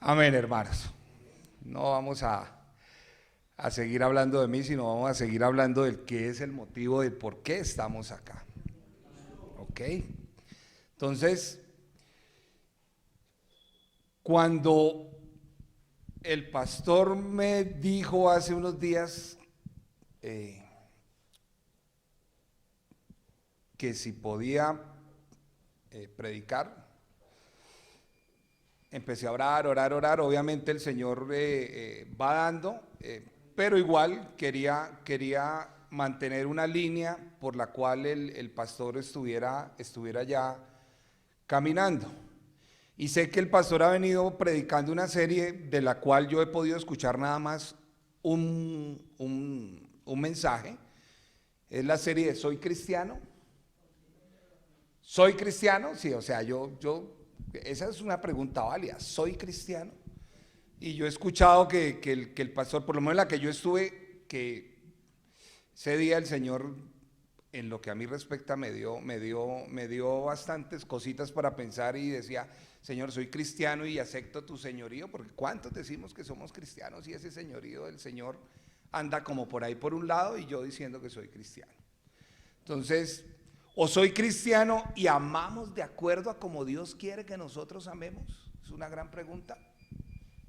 Amén, hermanos. No vamos a seguir hablando de mí, sino vamos a seguir hablando del qué es el motivo de por qué estamos acá. ¿Ok? Entonces, cuando el pastor me dijo hace unos días que si podía predicar, empecé a orar, obviamente el Señor va dando, pero igual quería mantener una línea por la cual el pastor estuviera ya caminando. Y sé que el pastor ha venido predicando una serie de la cual yo he podido escuchar nada más un mensaje. Es la serie de ¿Soy cristiano? ¿Soy cristiano? Sí, o sea, esa es una pregunta válida. ¿Soy cristiano? Y yo he escuchado que el pastor, por lo menos en la que yo estuve, que ese día el Señor, en lo que a mí respecta, me dio bastantes cositas para pensar y decía: Señor, soy cristiano y acepto tu señorío, porque ¿cuántos decimos que somos cristianos y ese señorío del Señor anda como por ahí por un lado y yo diciendo que soy cristiano? Entonces, o soy cristiano y amamos de acuerdo a como Dios quiere que nosotros amemos. Es una gran pregunta.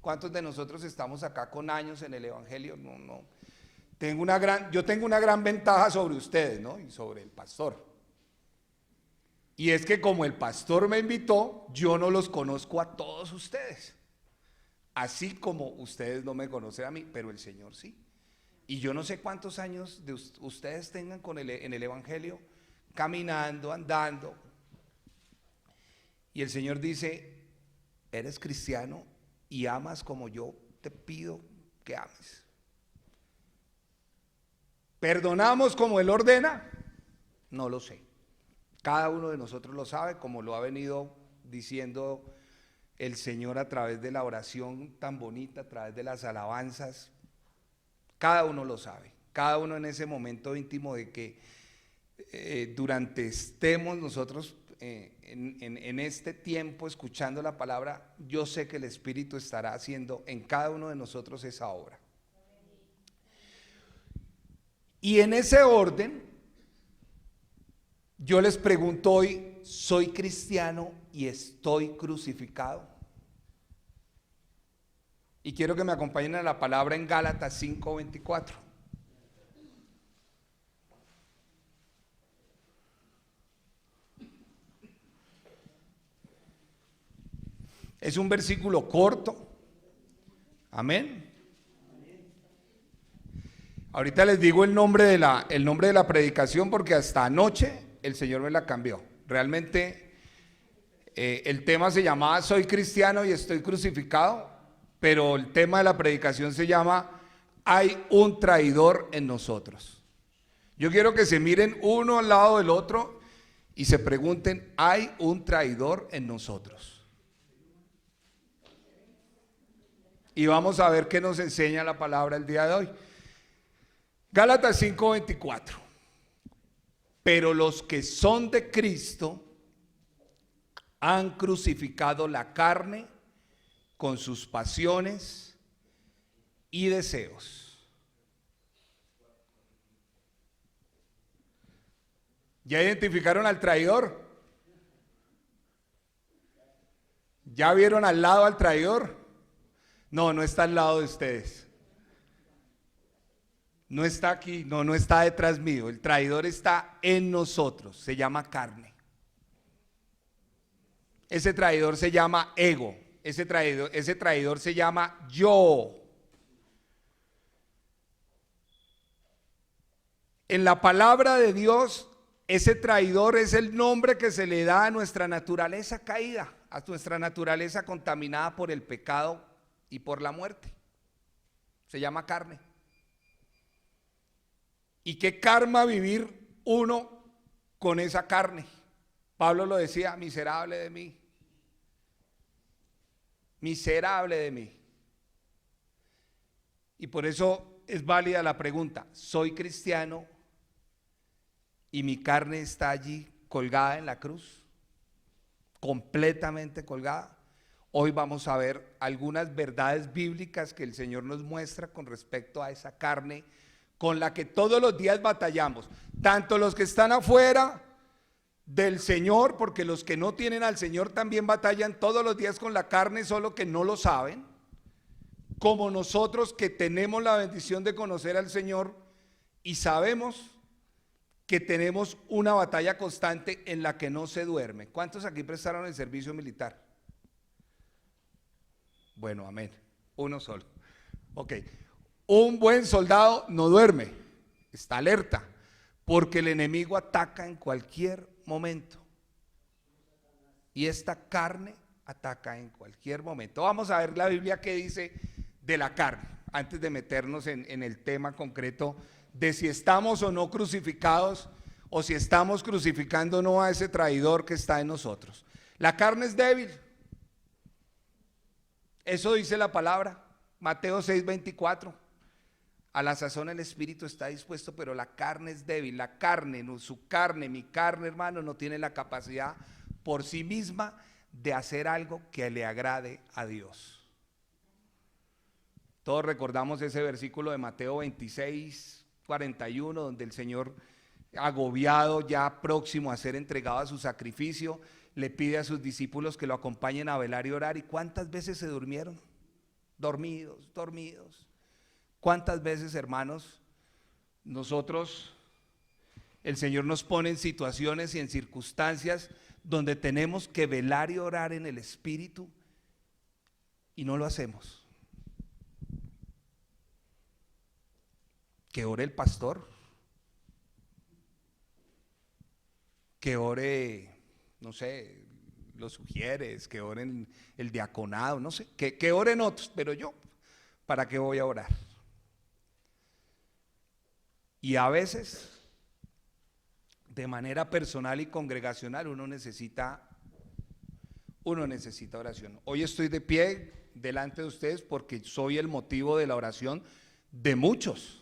¿Cuántos de nosotros estamos acá con años en el evangelio? No. Yo tengo una gran ventaja sobre ustedes, ¿no? Y sobre el pastor. Y es que como el pastor me invitó, yo no los conozco a todos ustedes. Así como ustedes no me conocen a mí, pero el Señor sí. Y yo no sé cuántos años de ustedes tengan en el evangelio, caminando, andando. Y el Señor dice: eres cristiano y amas como yo te pido que ames. ¿Perdonamos como Él ordena? No lo sé. Cada uno de nosotros lo sabe, como lo ha venido diciendo el Señor a través de la oración tan bonita, a través de las alabanzas. Cada uno lo sabe. Cada uno en ese momento íntimo de que durante estemos nosotros en este tiempo escuchando la palabra, yo sé que el Espíritu estará haciendo en cada uno de nosotros esa obra. Y en ese orden, yo les pregunto hoy: ¿soy cristiano y estoy crucificado? Y quiero que me acompañen a la palabra en Gálatas 5:24. Es un versículo corto. Amén. Ahorita les digo el nombre de la predicación, porque hasta anoche el Señor me la cambió. Realmente el tema se llamaba ¿soy cristiano y estoy crucificado? Pero el tema de la predicación se llama ¿hay un traidor en nosotros? Yo quiero que se miren uno al lado del otro y se pregunten: ¿hay un traidor en nosotros? Y vamos a ver qué nos enseña la palabra el día de hoy. Gálatas 5:24. Pero los que son de Cristo han crucificado la carne con sus pasiones y deseos. ¿Ya identificaron al traidor? ¿Ya vieron al lado al traidor? No está al lado de ustedes. No está aquí, no está detrás mío. El traidor está en nosotros, se llama carne. Ese traidor se llama ego. Ese traidor se llama yo. En la palabra de Dios, ese traidor es el nombre que se le da a nuestra naturaleza caída, a nuestra naturaleza contaminada por el pecado y por la muerte. Se llama carne. ¿Y qué karma vivir uno con esa carne? Pablo lo decía: miserable de mí. Miserable de mí. Y por eso es válida la pregunta: ¿soy cristiano y mi carne está allí colgada en la cruz? ¿Completamente colgada? Hoy vamos a ver algunas verdades bíblicas que el Señor nos muestra con respecto a esa carne con la que todos los días batallamos, tanto los que están afuera del Señor, porque los que no tienen al Señor también batallan todos los días con la carne, solo que no lo saben, como nosotros que tenemos la bendición de conocer al Señor y sabemos que tenemos una batalla constante en la que no se duerme. ¿Cuántos aquí prestaron el servicio militar? Bueno, amén. Uno solo. Ok. Un buen soldado no duerme, está alerta, porque el enemigo ataca en cualquier momento. Y esta carne ataca en cualquier momento. Vamos a ver la Biblia que dice de la carne, antes de meternos en el tema concreto de si estamos o no crucificados, o si estamos crucificando o no a ese traidor que está en nosotros. La carne es débil. Eso dice la palabra, Mateo 6:24. A la sazón el espíritu está dispuesto, pero la carne es débil. La carne, su carne, mi carne, hermano, no tiene la capacidad por sí misma de hacer algo que le agrade a Dios. Todos recordamos ese versículo de Mateo 26:41, donde el Señor, agobiado, ya próximo a ser entregado a su sacrificio, le pide a sus discípulos que lo acompañen a velar y orar. ¿Y cuántas veces se durmieron? Dormidos. ¿Cuántas veces, hermanos, nosotros, el Señor nos pone en situaciones y en circunstancias donde tenemos que velar y orar en el Espíritu y no lo hacemos? Que ore el pastor, que ore, no sé, los sugieres, que oren el diaconado, no sé, que oren otros, pero yo, ¿para qué voy a orar? Y a veces, de manera personal y congregacional, uno necesita oración. Hoy estoy de pie delante de ustedes porque soy el motivo de la oración de muchos.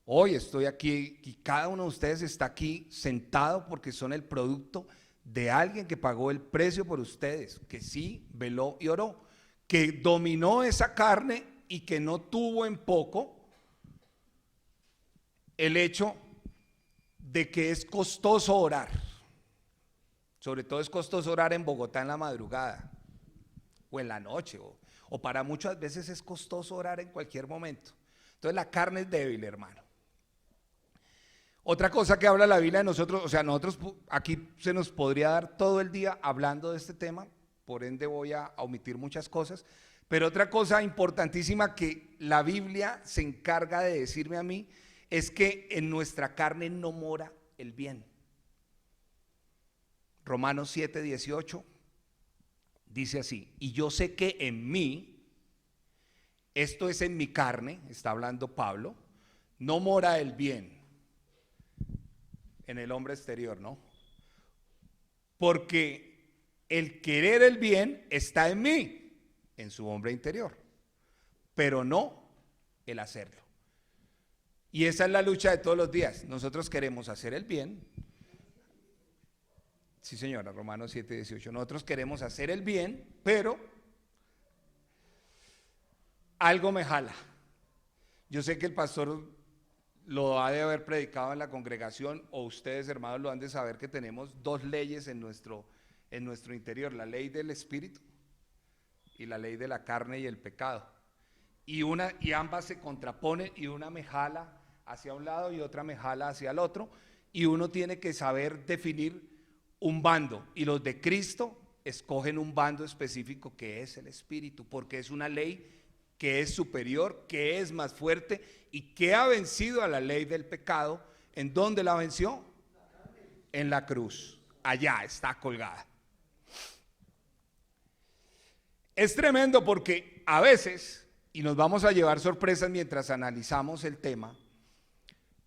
Hoy estoy aquí y cada uno de ustedes está aquí sentado porque son el producto de alguien que pagó el precio por ustedes, que sí veló y oró, que dominó esa carne y que no tuvo en poco el hecho de que es costoso orar. Sobre todo es costoso orar en Bogotá en la madrugada o en la noche, o para muchas veces es costoso orar en cualquier momento. Entonces la carne es débil, hermano. Otra cosa que habla la Biblia de nosotros, o sea, nosotros aquí se nos podría dar todo el día hablando de este tema, por ende voy a omitir muchas cosas, pero otra cosa importantísima que la Biblia se encarga de decirme a mí es que en nuestra carne no mora el bien. Romanos 7:18 dice así: y yo sé que en mí, esto es en mi carne, está hablando Pablo, no mora el bien. En el hombre exterior, ¿no? Porque el querer el bien está en mí, en su hombre interior, pero no el hacerlo. Y esa es la lucha de todos los días. Nosotros queremos hacer el bien. Sí, señora, Romanos 7:18. Nosotros queremos hacer el bien, pero algo me jala. Yo sé que el pastor lo ha de haber predicado en la congregación, o ustedes, hermanos, lo han de saber, que tenemos dos leyes en nuestro interior: la ley del espíritu y la ley de la carne y el pecado. Y ambas se contraponen, y una me jala hacia un lado y otra me jala hacia el otro, y uno tiene que saber definir un bando, y los de Cristo escogen un bando específico que es el espíritu, porque es una ley que es superior, que es más fuerte y que ha vencido a la ley del pecado. ¿En dónde la venció? En la cruz. Allá está colgada. Es tremendo porque a veces, y nos vamos a llevar sorpresas mientras analizamos el tema,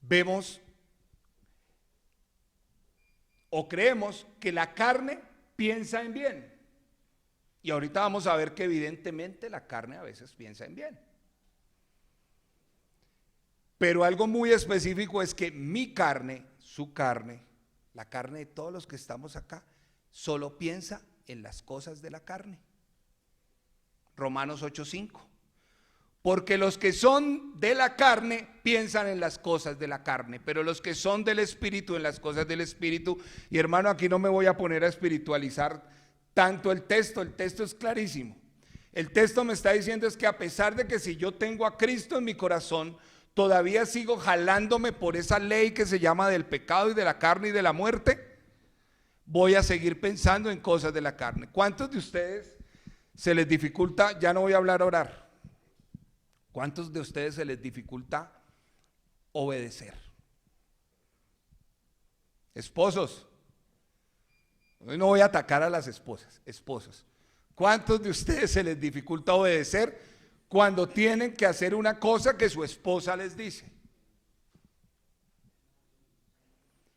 vemos o creemos que la carne piensa en bien. Y ahorita vamos a ver que evidentemente la carne a veces piensa en bien. Pero algo muy específico es que mi carne, su carne, la carne de todos los que estamos acá, solo piensa en las cosas de la carne. Romanos 8:5. Porque los que son de la carne piensan en las cosas de la carne, pero los que son del Espíritu en las cosas del Espíritu. Y hermano, aquí no me voy a poner a espiritualizar tanto el texto es clarísimo. El texto me está diciendo es que a pesar de que si yo tengo a Cristo en mi corazón, todavía sigo jalándome por esa ley que se llama del pecado y de la carne y de la muerte, voy a seguir pensando en cosas de la carne. ¿Cuántos de ustedes se les dificulta, ya no voy a hablar orar, cuántos de ustedes se les dificulta obedecer? Esposos, hoy no voy a atacar a las esposas, esposos. ¿Cuántos de ustedes se les dificulta obedecer cuando tienen que hacer una cosa que su esposa les dice?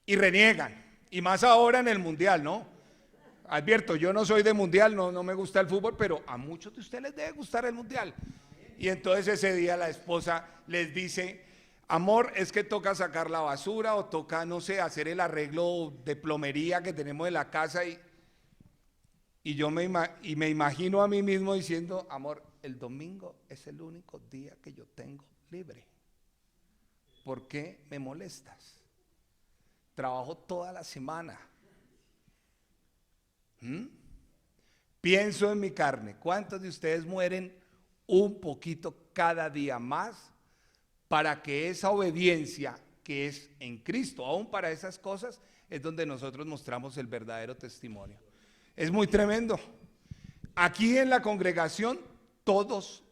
Y reniegan, y más ahora en el mundial, ¿no? Advierto, yo no soy de mundial, no me gusta el fútbol, pero a muchos de ustedes les debe gustar el mundial. Y entonces ese día la esposa les dice: amor, es que toca sacar la basura o toca, no sé, hacer el arreglo de plomería que tenemos en la casa. Y yo me imagino a mí mismo diciendo: amor, el domingo es el único día que yo tengo libre. ¿Por qué me molestas? Trabajo toda la semana. Pienso en mi carne. ¿Cuántos de ustedes mueren un poquito cada día más para que esa obediencia que es en Cristo, aún para esas cosas, es donde nosotros mostramos el verdadero testimonio? Es muy tremendo. Aquí en la congregación todos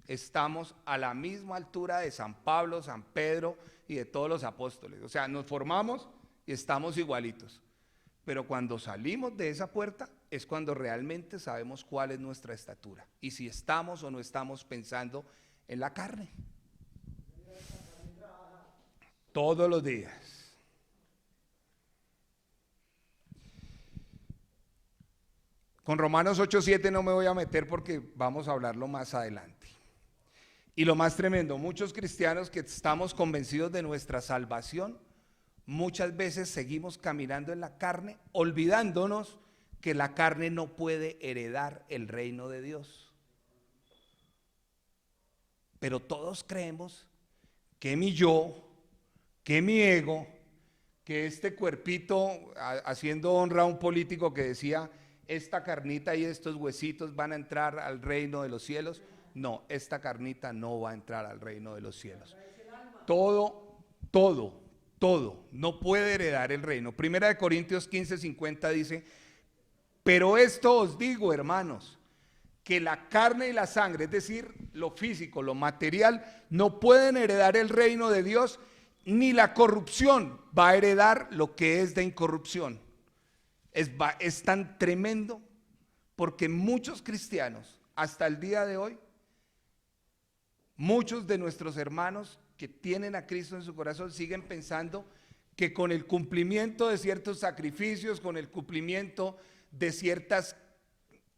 estamos a la misma altura de San Pablo, San Pedro y de todos los apóstoles. O sea, nos formamos y estamos igualitos. Pero cuando salimos de esa puerta es cuando realmente sabemos cuál es nuestra estatura y si estamos o no estamos pensando en la carne. Todos los días. Con Romanos 8:7 no me voy a meter porque vamos a hablarlo más adelante. Y lo más tremendo, muchos cristianos que estamos convencidos de nuestra salvación, muchas veces seguimos caminando en la carne, olvidándonos que la carne no puede heredar el reino de Dios. Pero todos creemos que mi yo, que mi ego, que este cuerpito, haciendo honra a un político que decía: esta carnita y estos huesitos van a entrar al reino de los cielos. No, esta carnita no va a entrar al reino de los cielos. Todo no puede heredar el reino. Primera de Corintios 15:50 dice: pero esto os digo, hermanos, que la carne y la sangre, es decir, lo físico, lo material, no pueden heredar el reino de Dios, ni la corrupción va a heredar lo que es de incorrupción. Es tan tremendo porque muchos cristianos, hasta el día de hoy, muchos de nuestros hermanos que tienen a Cristo en su corazón siguen pensando que con el cumplimiento de ciertos sacrificios, con el cumplimiento de ciertos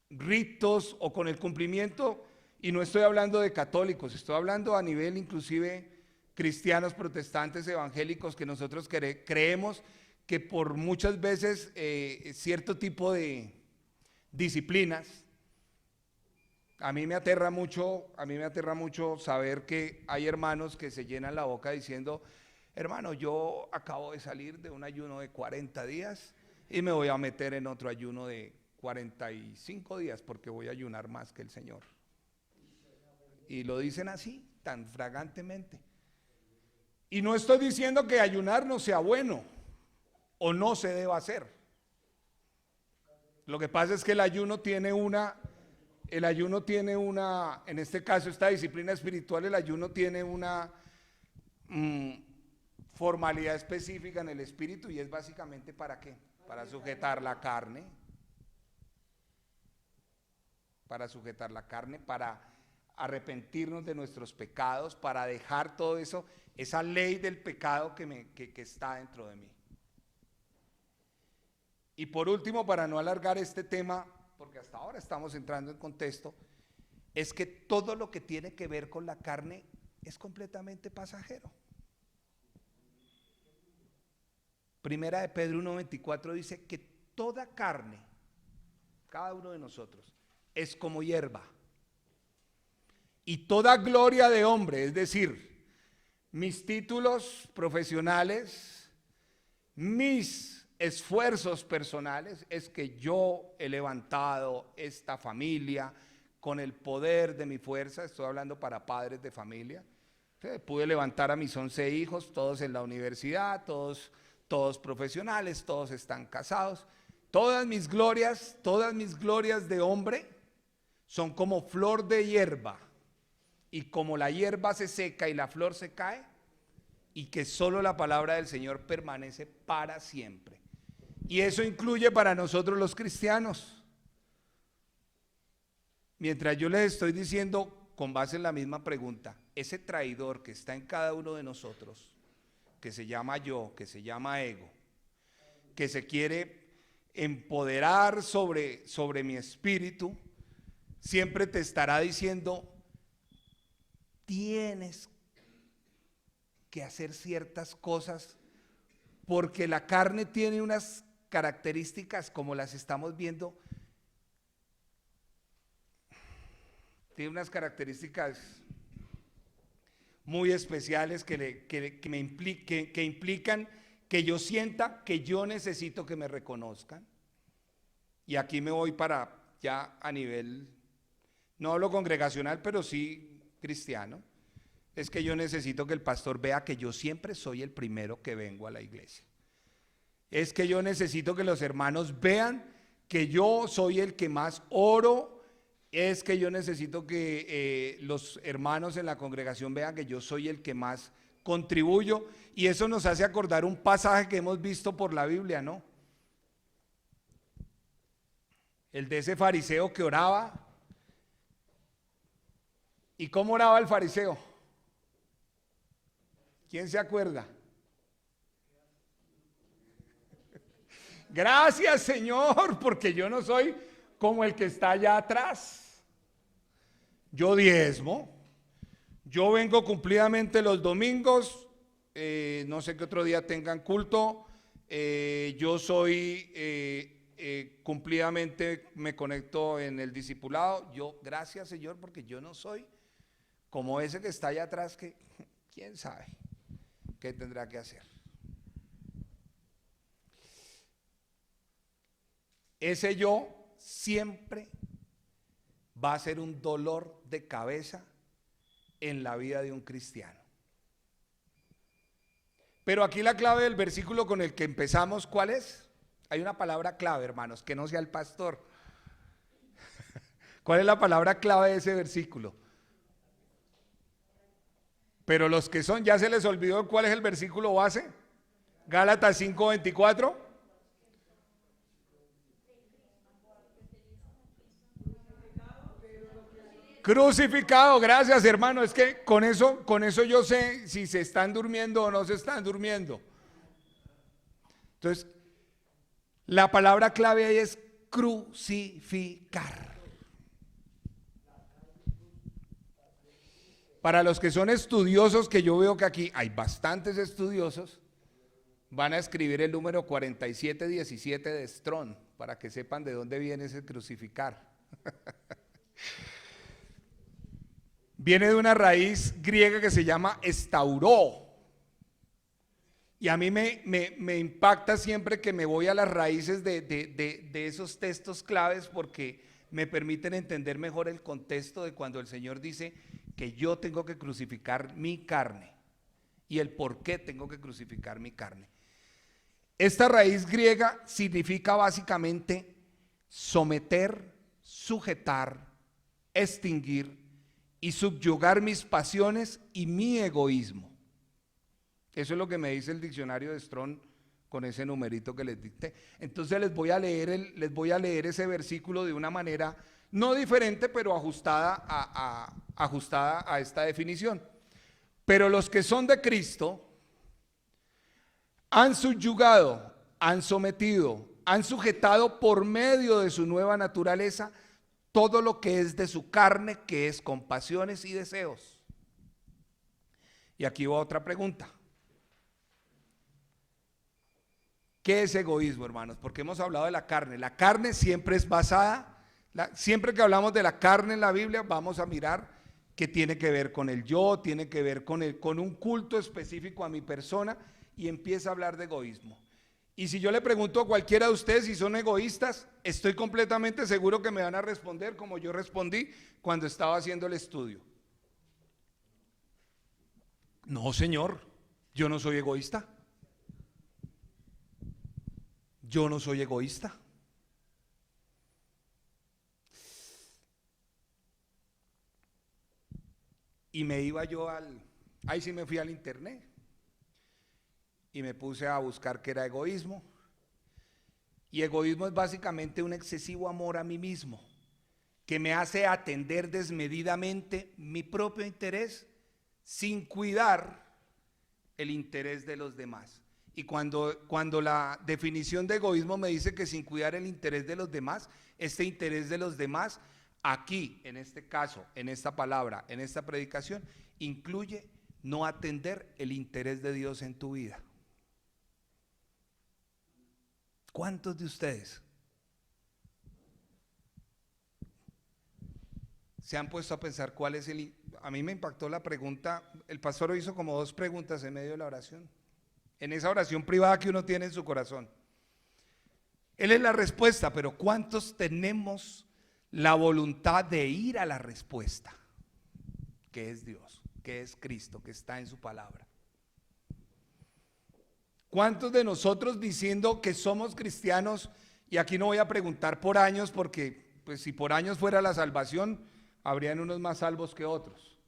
ritos o con el cumplimiento, y no estoy hablando de católicos, estoy hablando a nivel inclusive cristianos, protestantes, evangélicos, que nosotros creemos que por muchas veces cierto tipo de disciplinas, a mí me aterra mucho saber que hay hermanos que se llenan la boca diciendo: hermano, yo acabo de salir de un ayuno de 40 días y me voy a meter en otro ayuno de 45 días porque voy a ayunar más que el Señor. Y lo dicen así, tan fragantemente. Y no estoy diciendo que ayunar no sea bueno o no se deba hacer. Lo que pasa es que el ayuno tiene una, en este caso esta disciplina espiritual, el ayuno tiene una formalidad específica en el espíritu, y es básicamente ¿para qué? Para sujetar la carne, para arrepentirnos de nuestros pecados, para dejar todo eso, esa ley del pecado que está dentro de mí. Y por último, para no alargar este tema, porque hasta ahora estamos entrando en contexto, es que todo lo que tiene que ver con la carne es completamente pasajero. Primera de Pedro 1:24 dice que toda carne cada uno de nosotros, es como hierba. Y toda gloria de hombre, es decir, mis títulos profesionales, mis esfuerzos personales, es que yo he levantado esta familia con el poder de mi fuerza. Estoy hablando para padres de familia. Pude levantar a mis 11 hijos, todos en la universidad, todos profesionales, todos están casados. Todas mis glorias de hombre son como flor de hierba. Y como la hierba se seca y la flor se cae, y que solo la palabra del Señor permanece para siempre. Y eso incluye para nosotros los cristianos. Mientras yo les estoy diciendo, con base en la misma pregunta, ese traidor que está en cada uno de nosotros, que se llama yo, que se llama ego, que se quiere empoderar sobre mi espíritu, siempre te estará diciendo, tienes que hacer ciertas cosas, porque la carne tiene unas características, como las estamos viendo, tiene unas características muy especiales que implican que yo sienta que yo necesito que me reconozcan. Y aquí me voy para ya a nivel, no hablo congregacional, pero sí cristiano. Es que yo necesito que el pastor vea que yo siempre soy el primero que vengo a la iglesia. Es que yo necesito que los hermanos vean que yo soy el que más oro. Es que yo necesito que los hermanos en la congregación vean que yo soy el que más contribuyo. Y eso nos hace acordar un pasaje que hemos visto por la Biblia, ¿no? El de ese fariseo que oraba. ¿Y cómo oraba el fariseo? ¿Quién se acuerda? Gracias, Señor, porque yo no soy como el que está allá atrás. Yo diezmo, yo vengo cumplidamente los domingos, no sé qué otro día tengan culto, yo soy cumplidamente, me conecto en el discipulado. Yo, gracias, Señor, porque yo no soy como ese que está allá atrás, que quién sabe qué tendrá que hacer. Ese yo siempre va a ser un dolor de cabeza en la vida de un cristiano. Pero aquí la clave del versículo con el que empezamos, ¿cuál es? Hay una palabra clave, hermanos, que no sea el pastor. ¿Cuál es la palabra clave de ese versículo? Pero los que son, ya se les olvidó cuál es el versículo base. Gálatas 5:24. Crucificado, gracias, hermano. Es que con eso yo sé si se están durmiendo o no se están durmiendo. Entonces, la palabra clave ahí es crucificar. Para los que son estudiosos, que yo veo que aquí hay bastantes estudiosos, van a escribir el número 4717 de Strong para que sepan de dónde viene ese crucificar. Viene de una raíz griega que se llama estauró. Y a mí me impacta siempre que me voy a las raíces de esos textos claves, porque me permiten entender mejor el contexto de cuando el Señor dice que yo tengo que crucificar mi carne y el por qué tengo que crucificar mi carne. Esta raíz griega significa básicamente someter, sujetar, extinguir y subyugar mis pasiones y mi egoísmo. Eso es lo que me dice el diccionario de Strong con ese numerito que les dicté. Entonces les voy a leer ese versículo de una manera no diferente, pero ajustada a esta definición. Pero los que son de Cristo han subyugado, han sometido, han sujetado por medio de su nueva naturaleza todo lo que es de su carne, que es con pasiones y deseos. Y aquí va otra pregunta. ¿Qué es egoísmo, hermanos? Porque hemos hablado de la carne. La carne siempre es basada, siempre que hablamos de la carne en la Biblia, vamos a mirar que tiene que ver con el yo, tiene que ver con un culto específico a mi persona, y empieza a hablar de egoísmo. Y si yo le pregunto a cualquiera de ustedes si son egoístas, estoy completamente seguro que me van a responder como yo respondí cuando estaba haciendo el estudio. No, señor, yo no soy egoísta. Yo no soy egoísta. Y me iba yo ahí sí me fui al internet y me puse a buscar qué era egoísmo. Y egoísmo es básicamente un excesivo amor a mí mismo, que me hace atender desmedidamente mi propio interés sin cuidar el interés de los demás. Y cuando la definición de egoísmo me dice que sin cuidar el interés de los demás, este interés de los demás, aquí, en este caso, en esta palabra, en esta predicación, incluye no atender el interés de Dios en tu vida. ¿Cuántos de ustedes se han puesto a pensar cuál es a mí me impactó la pregunta, el pastor hizo como 2 preguntas en medio de la oración, en esa oración privada que uno tiene en su corazón. Él es la respuesta, pero ¿cuántos tenemos la voluntad de ir a la respuesta? Que es Dios, que es Cristo, que está en su palabra. ¿Cuántos de nosotros diciendo que somos cristianos, y aquí no voy a preguntar por años, porque pues si por años fuera la salvación, habrían unos más salvos que otros,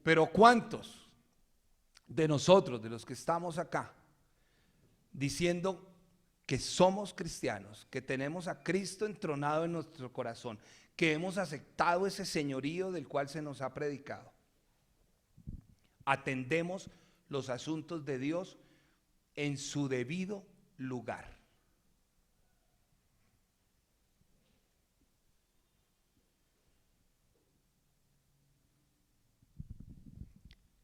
pero cuántos de nosotros, de los que estamos acá, diciendo que somos cristianos, que tenemos a Cristo entronado en nuestro corazón, que hemos aceptado ese señorío del cual se nos ha predicado, atendemos los asuntos de Dios en su debido lugar?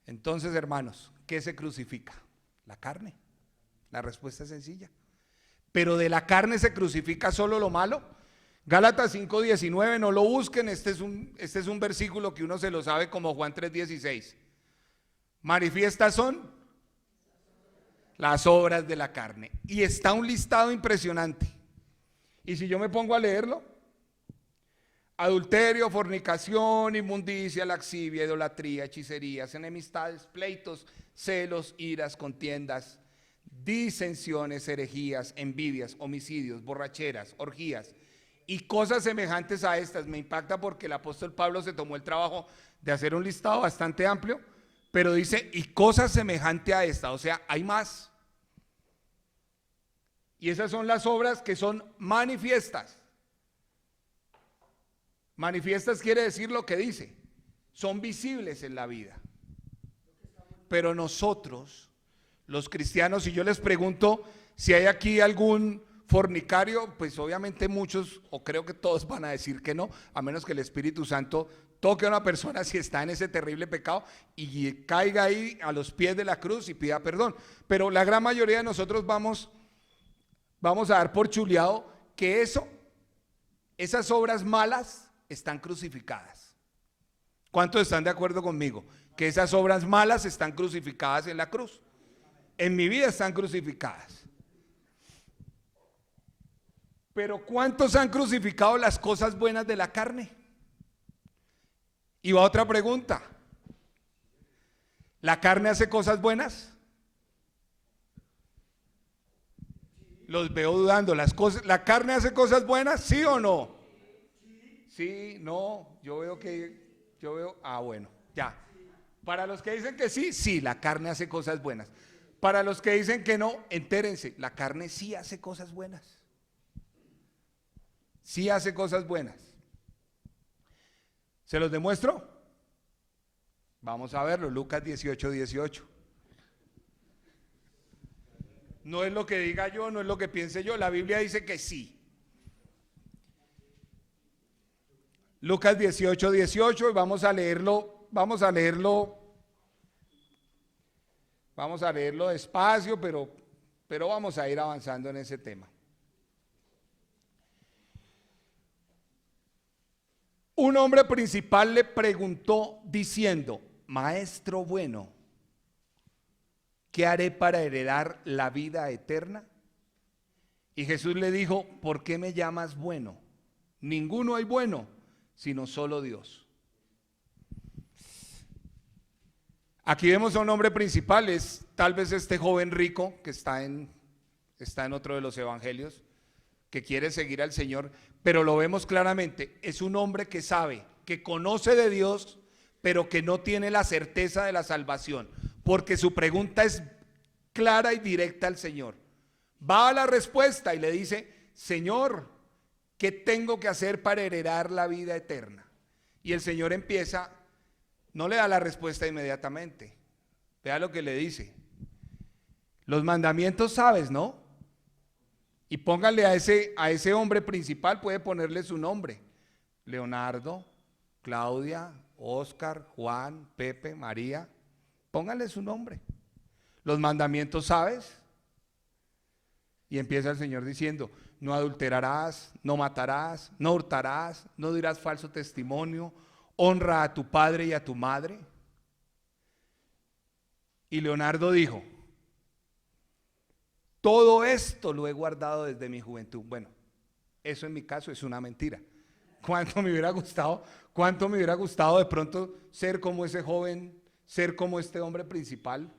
Entonces, hermanos, ¿qué se crucifica? La carne. La respuesta es sencilla. Pero de la carne se crucifica solo lo malo. Gálatas 5:19, no lo busquen, este es un versículo que uno se lo sabe como Juan 3:16. Manifiestas son las obras de la carne. Y está un listado impresionante. Y si yo me pongo a leerlo: adulterio, fornicación, inmundicia, laxivia, idolatría, hechicerías, enemistades, pleitos, celos, iras, contiendas, disensiones, herejías, envidias, homicidios, borracheras, orgías y cosas semejantes a estas. Me impacta porque el apóstol Pablo se tomó el trabajo de hacer un listado bastante amplio, pero dice, y cosas semejantes a esta, o sea, hay más. Y esas son las obras que son manifiestas. Manifiestas quiere decir lo que dice, son visibles en la vida. Pero nosotros, los cristianos, si yo les pregunto si hay aquí algún fornicario, pues obviamente muchos, o creo que todos van a decir que no, a menos que el Espíritu Santo toque a una persona si está en ese terrible pecado y caiga ahí a los pies de la cruz y pida perdón. Pero la gran mayoría de nosotros vamos a dar por chuleado que esas obras malas están crucificadas. ¿Cuántos están de acuerdo conmigo? Que esas obras malas están crucificadas en la cruz. En mi vida están crucificadas. Pero ¿cuántos han crucificado las cosas buenas de la carne? Y va otra pregunta. ¿La carne hace cosas buenas? Los veo dudando. ¿La carne hace cosas buenas? ¿Sí o no? Sí, no, bueno, ya. Para los que dicen que sí, sí, la carne hace cosas buenas. Para los que dicen que no, entérense, la carne sí hace cosas buenas. Sí hace cosas buenas. ¿Se los demuestro? Vamos a verlo, Lucas 18:18. No es lo que diga yo, no es lo que piense yo, la Biblia dice que sí. Lucas 18:18, y vamos a leerlo despacio, pero pero vamos a ir avanzando en ese tema. Un hombre principal le preguntó diciendo: Maestro bueno, ¿qué haré para heredar la vida eterna? Y Jesús le dijo: ¿por qué me llamas bueno? Ninguno hay bueno, sino solo Dios. Aquí vemos a un hombre principal, es tal vez este joven rico que está en otro de los evangelios, que quiere seguir al Señor, pero lo vemos claramente, es un hombre que sabe, que conoce de Dios, pero que no tiene la certeza de la salvación, porque su pregunta es clara y directa al Señor. Va a la respuesta y le dice: Señor, ¿qué tengo que hacer para heredar la vida eterna? Y el Señor empieza, no le da la respuesta inmediatamente. Vea lo que le dice: los mandamientos sabes, ¿no? Y póngale a ese hombre principal, puede ponerle su nombre: Leonardo, Claudia, Oscar, Juan, Pepe, María. Póngale su nombre. Los mandamientos sabes. Y empieza el Señor diciendo: no adulterarás, no matarás, no hurtarás, no dirás falso testimonio, honra a tu padre y a tu madre. Y Leonardo dijo: todo esto lo he guardado desde mi juventud. Bueno, eso en mi caso es una mentira. ¿Cuánto me hubiera gustado de pronto ser como ese joven, ser como este hombre principal?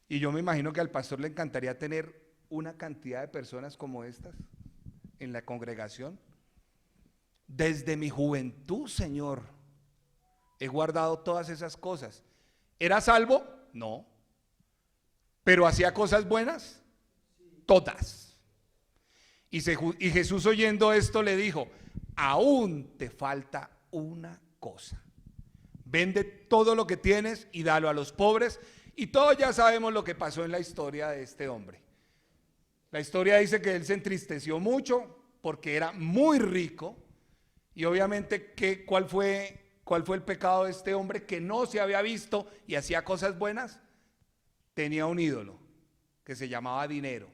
Y yo me imagino que al pastor le encantaría tener una cantidad de personas como estas en la congregación. Desde mi juventud, Señor, he guardado todas esas cosas. ¿Era salvo? No. ¿Pero hacía cosas buenas? Todas. Y Jesús, oyendo esto, le dijo: aún te falta una cosa. Vende todo lo que tienes y dalo a los pobres. Y todos ya sabemos lo que pasó en la historia de este hombre. La historia dice que él se entristeció mucho porque era muy rico. Y obviamente, ¿cuál fue el pecado de este hombre? Que no se había visto y hacía cosas buenas. Tenía un ídolo que se llamaba dinero.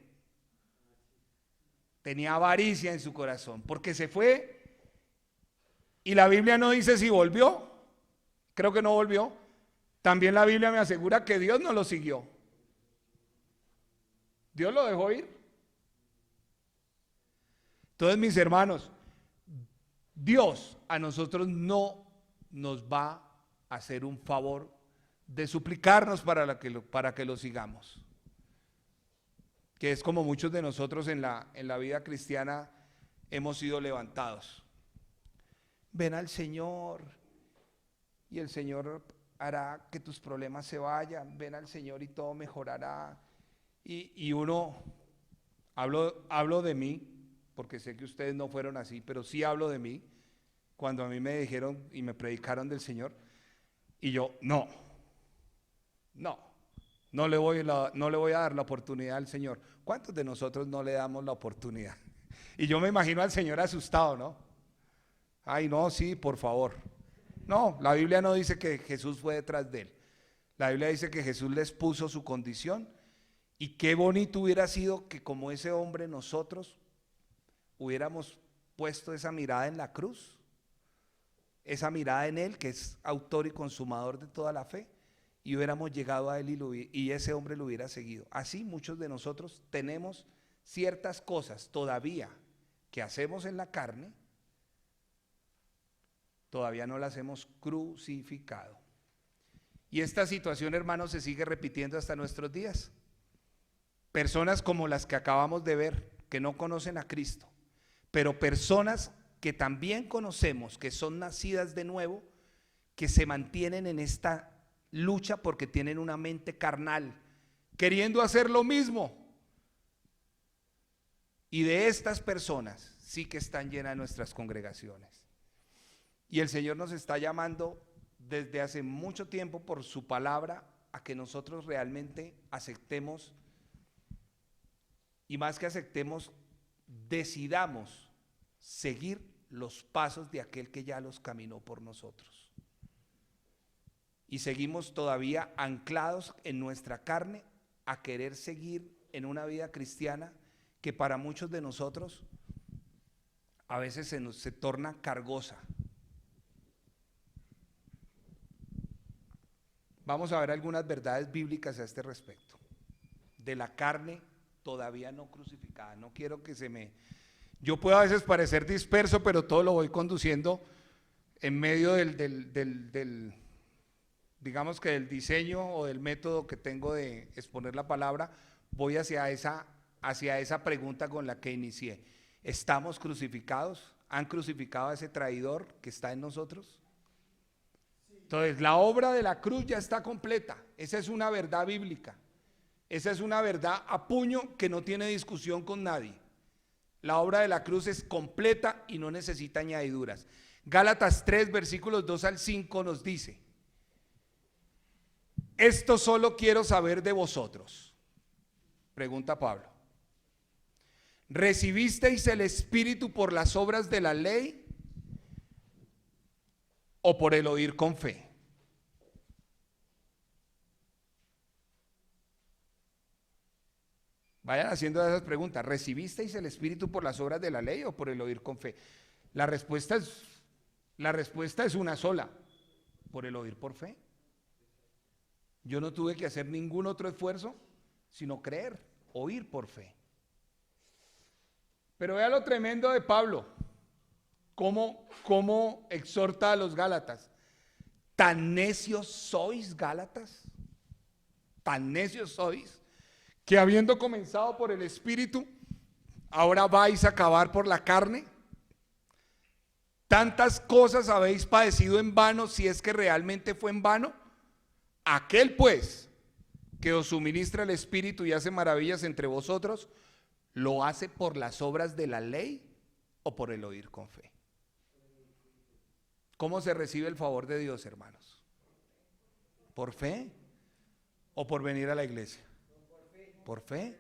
Tenía avaricia en su corazón, porque se fue, y la Biblia no dice si volvió. Creo que no volvió. También la Biblia me asegura que Dios no lo siguió. Dios lo dejó ir. Entonces, mis hermanos, Dios a nosotros no nos va a hacer un favor de suplicarnos para que lo sigamos, que es como muchos de nosotros en la vida cristiana hemos sido levantados. Ven al Señor y el Señor hará que tus problemas se vayan. Ven al Señor y todo mejorará. Y uno, hablo de mí, porque sé que ustedes no fueron así, pero sí hablo de mí, cuando a mí me dijeron y me predicaron del Señor, y yo, no le voy a dar la oportunidad al Señor. ¿Cuántos de nosotros no le damos la oportunidad? Y yo me imagino al Señor asustado, ¿no? Ay, no, sí, por favor. No, la Biblia no dice que Jesús fue detrás de él. La Biblia dice que Jesús les puso su condición, y qué bonito hubiera sido que, como ese hombre, nosotros hubiéramos puesto esa mirada en la cruz, esa mirada en él, que es autor y consumador de toda la fe, y hubiéramos llegado a él y ese hombre lo hubiera seguido. Así muchos de nosotros tenemos ciertas cosas todavía que hacemos en la carne, todavía no las hemos crucificado. Y esta situación, hermanos, se sigue repitiendo hasta nuestros días. Personas como las que acabamos de ver, que no conocen a Cristo, pero personas que también conocemos, que son nacidas de nuevo, que se mantienen en esta lucha porque tienen una mente carnal, queriendo hacer lo mismo. Y de estas personas sí que están llenas nuestras congregaciones. Y el Señor nos está llamando desde hace mucho tiempo por su palabra a que nosotros realmente aceptemos, y más que aceptemos, decidamos seguir los pasos de aquel que ya los caminó por nosotros. Y seguimos todavía anclados en nuestra carne a querer seguir en una vida cristiana que para muchos de nosotros a veces se torna cargosa. Vamos a ver algunas verdades bíblicas a este respecto. De la carne todavía no crucificada. No quiero que yo puedo a veces parecer disperso, pero todo lo voy conduciendo en medio digamos que del diseño o del método que tengo de exponer la palabra. Voy hacia esa pregunta con la que inicié. ¿Estamos crucificados? ¿Han crucificado a ese traidor que está en nosotros? Entonces, la obra de la cruz ya está completa. Esa es una verdad bíblica. Esa es una verdad a puño que no tiene discusión con nadie. La obra de la cruz es completa y no necesita añadiduras. Gálatas 3, versículos 2 al 5 nos dice: esto solo quiero saber de vosotros. Pregunta Pablo: ¿recibisteis el Espíritu por las obras de la ley o por el oír con fe? Vayan haciendo esas preguntas. ¿Recibisteis el Espíritu por las obras de la ley o por el oír con fe? La respuesta es una sola: por el oír por fe. Yo no tuve que hacer ningún otro esfuerzo sino creer, oír por fe. Pero vea lo tremendo de Pablo, cómo exhorta a los Gálatas. ¿Tan necios sois, Gálatas? ¿Tan necios sois que habiendo comenzado por el Espíritu, ahora vais a acabar por la carne? ¿Tantas cosas habéis padecido en vano, si es que realmente fue en vano? Aquel pues que os suministra el Espíritu y hace maravillas entre vosotros, ¿lo hace por las obras de la ley o por el oír con fe? ¿Cómo se recibe el favor de Dios, hermanos? ¿Por fe o por venir a la iglesia? Por fe,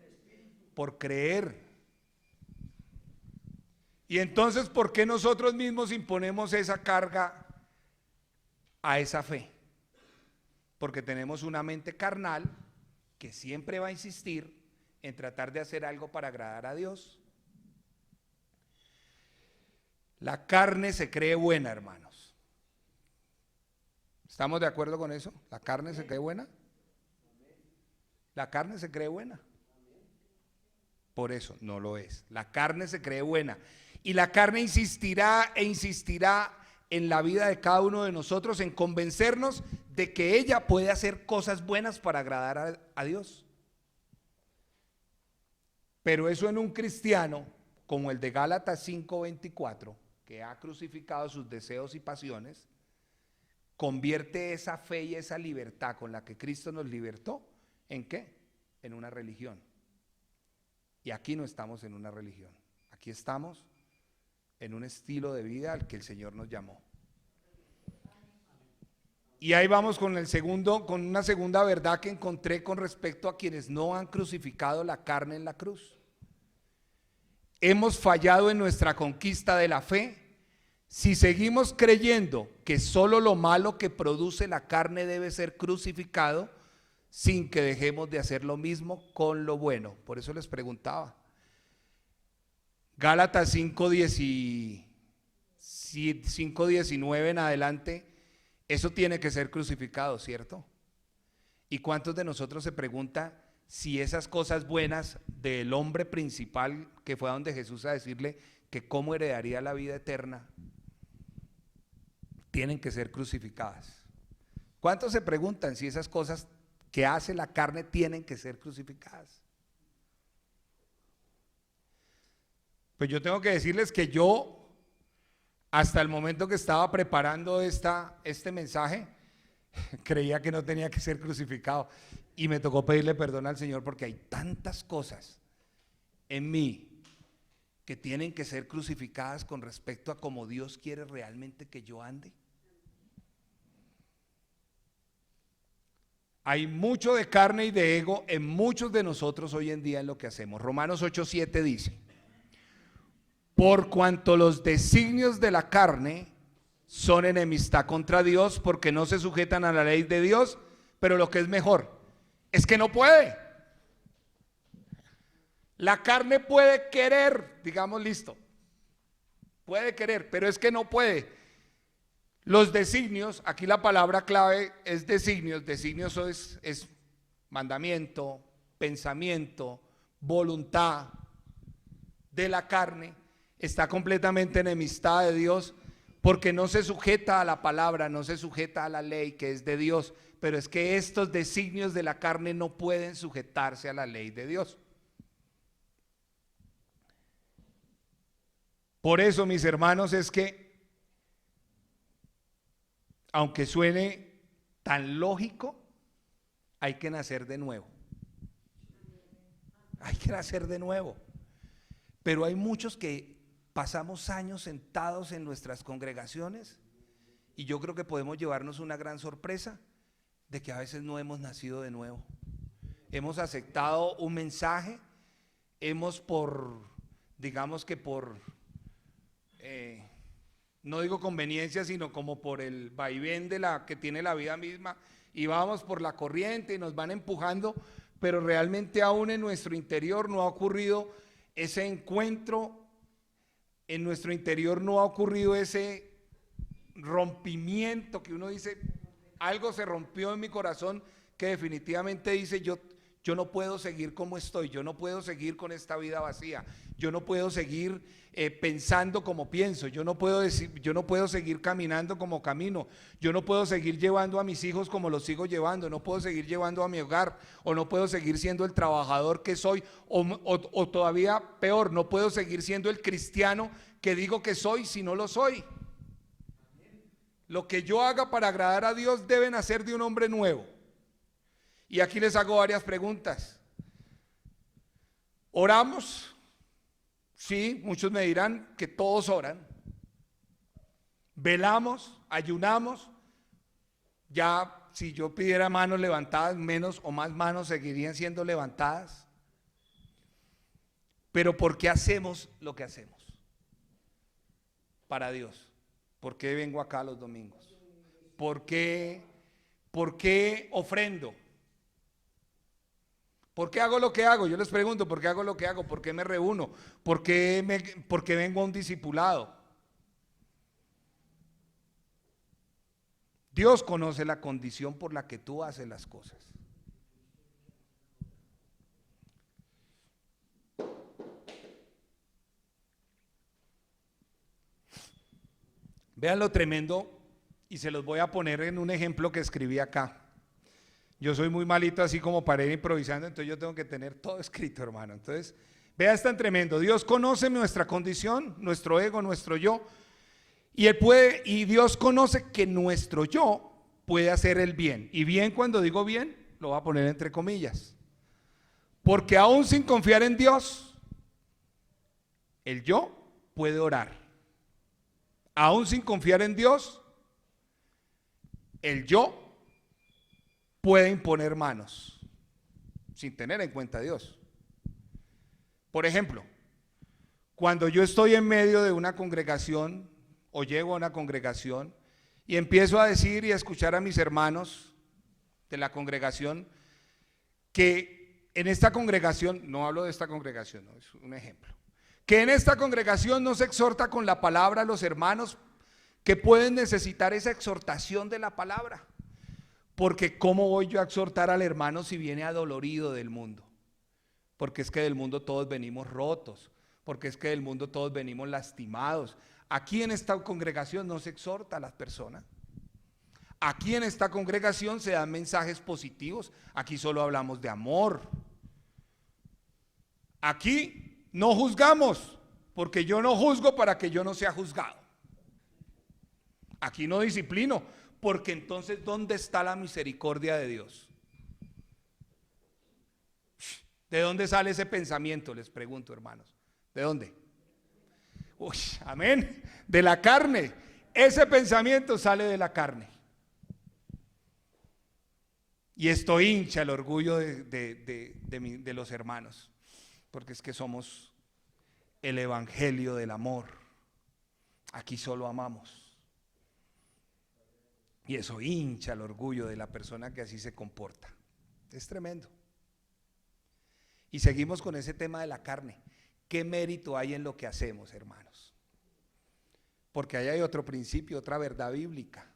por creer. Y entonces, ¿por qué nosotros mismos imponemos esa carga a esa fe? Porque tenemos una mente carnal que siempre va a insistir en tratar de hacer algo para agradar a Dios. La carne se cree buena, hermanos. ¿Estamos de acuerdo con eso? ¿La carne se cree buena? La carne se cree buena. Por eso no lo es. La carne se cree buena. Y la carne insistirá e insistirá en la vida de cada uno de nosotros en convencernos de que ella puede hacer cosas buenas para agradar a Dios. Pero eso en un cristiano como el de Gálatas 5:24, que ha crucificado sus deseos y pasiones, convierte esa fe y esa libertad con la que Cristo nos libertó, ¿en qué? En una religión. Y aquí no estamos en una religión, aquí estamos en un estilo de vida al que el Señor nos llamó. Y ahí vamos con una segunda verdad que encontré con respecto a quienes no han crucificado la carne en la cruz. Hemos fallado en nuestra conquista de la fe si seguimos creyendo que solo lo malo que produce la carne debe ser crucificado, sin que dejemos de hacer lo mismo con lo bueno. Por eso les preguntaba. Gálatas 5:19 en adelante, eso tiene que ser crucificado, ¿cierto? ¿Y cuántos de nosotros se preguntan si esas cosas buenas del hombre principal que fue a donde Jesús a decirle que cómo heredaría la vida eterna, tienen que ser crucificadas? ¿Cuántos se preguntan si esas cosas que hace la carne tienen que ser crucificadas? Pues yo tengo que decirles que yo, hasta el momento que estaba preparando este mensaje, creía que no tenía que ser crucificado, y me tocó pedirle perdón al Señor porque hay tantas cosas en mí que tienen que ser crucificadas con respecto a cómo Dios quiere realmente que yo ande. Hay mucho de carne y de ego en muchos de nosotros hoy en día en lo que hacemos. Romanos 8:7 dice: por cuanto los designios de la carne son enemistad contra Dios, porque no se sujetan a la ley de Dios, pero lo que es mejor es que no puede. La carne puede querer, digamos, listo, puede querer, pero es que no puede. Los designios, aquí la palabra clave es designios. Designios es mandamiento, pensamiento, voluntad de la carne. Está completamente enemistad de Dios porque no se sujeta a la palabra, no se sujeta a la ley que es de Dios. Pero es que estos designios de la carne no pueden sujetarse a la ley de Dios. Por eso, mis hermanos, es que aunque suene tan lógico, hay que nacer de nuevo. Hay que nacer de nuevo. Pero hay muchos que pasamos años sentados en nuestras congregaciones y yo creo que podemos llevarnos una gran sorpresa de que a veces no hemos nacido de nuevo. Hemos aceptado un mensaje, digamos que no digo conveniencia, sino como por el vaivén de la que tiene la vida misma, y vamos por la corriente y nos van empujando, pero realmente aún en nuestro interior no ha ocurrido ese encuentro, en nuestro interior no ha ocurrido ese rompimiento que uno dice, algo se rompió en mi corazón que definitivamente dice, yo no puedo seguir como estoy, yo no puedo seguir con esta vida vacía, yo no puedo seguir pensando como pienso, yo no puedo seguir caminando como camino, yo no puedo seguir llevando a mis hijos como los sigo llevando, no puedo seguir llevando a mi hogar, o no puedo seguir siendo el trabajador que soy, o todavía peor, no puedo seguir siendo el cristiano que digo que soy si no lo soy. Lo que yo haga para agradar a Dios debe nacer de un hombre nuevo. Y aquí les hago varias preguntas. ¿Oramos? Sí, muchos me dirán que todos oran. ¿Velamos? ¿Ayunamos? Ya, si yo pidiera manos levantadas, menos o más manos seguirían siendo levantadas. Pero ¿por qué hacemos lo que hacemos? Para Dios. ¿Por qué vengo acá los domingos? ¿Por qué ofrendo? ¿Por qué hago lo que hago? Yo les pregunto, ¿por qué hago lo que hago? ¿Por qué me reúno? ¿Por qué vengo a un discipulado? Dios conoce la condición por la que tú haces las cosas. Vean lo tremendo y se los voy a poner en un ejemplo que escribí acá. Yo soy muy malito así como para ir improvisando, entonces yo tengo que tener todo escrito, hermano. Entonces, vea, es tan tremendo. Dios conoce nuestra condición, nuestro ego, nuestro yo, y Dios conoce que nuestro yo puede hacer el bien. Y bien, cuando digo bien, lo voy a poner entre comillas. Porque aún sin confiar en Dios, el yo puede orar. Aún sin confiar en Dios, el yo puede imponer manos sin tener en cuenta a Dios. Por ejemplo, cuando yo estoy en medio de una congregación o llego a una congregación y empiezo a decir y a escuchar a mis hermanos de la congregación que en esta congregación, no hablo de esta congregación, no, es un ejemplo, que en esta congregación no se exhorta con la palabra a los hermanos que pueden necesitar esa exhortación de la palabra. Porque ¿cómo voy yo a exhortar al hermano si viene adolorido del mundo? Porque es que del mundo todos venimos rotos, porque es que del mundo todos venimos lastimados. Aquí en esta congregación no se exhorta a las personas. Aquí en esta congregación se dan mensajes positivos, aquí solo hablamos de amor. Aquí no juzgamos, porque yo no juzgo para que yo no sea juzgado. Aquí no disciplino, porque entonces ¿dónde está la misericordia de Dios? ¿De dónde sale ese pensamiento? Les pregunto, hermanos. ¿De dónde? Uy, amén. De la carne. Ese pensamiento sale de la carne. Y esto hincha el orgullo de los hermanos, porque es que somos el evangelio del amor. Aquí solo amamos. Y eso hincha el orgullo de la persona que así se comporta. Es tremendo. Y seguimos con ese tema de la carne. ¿Qué mérito hay en lo que hacemos, hermanos? Porque ahí hay otro principio, otra verdad bíblica.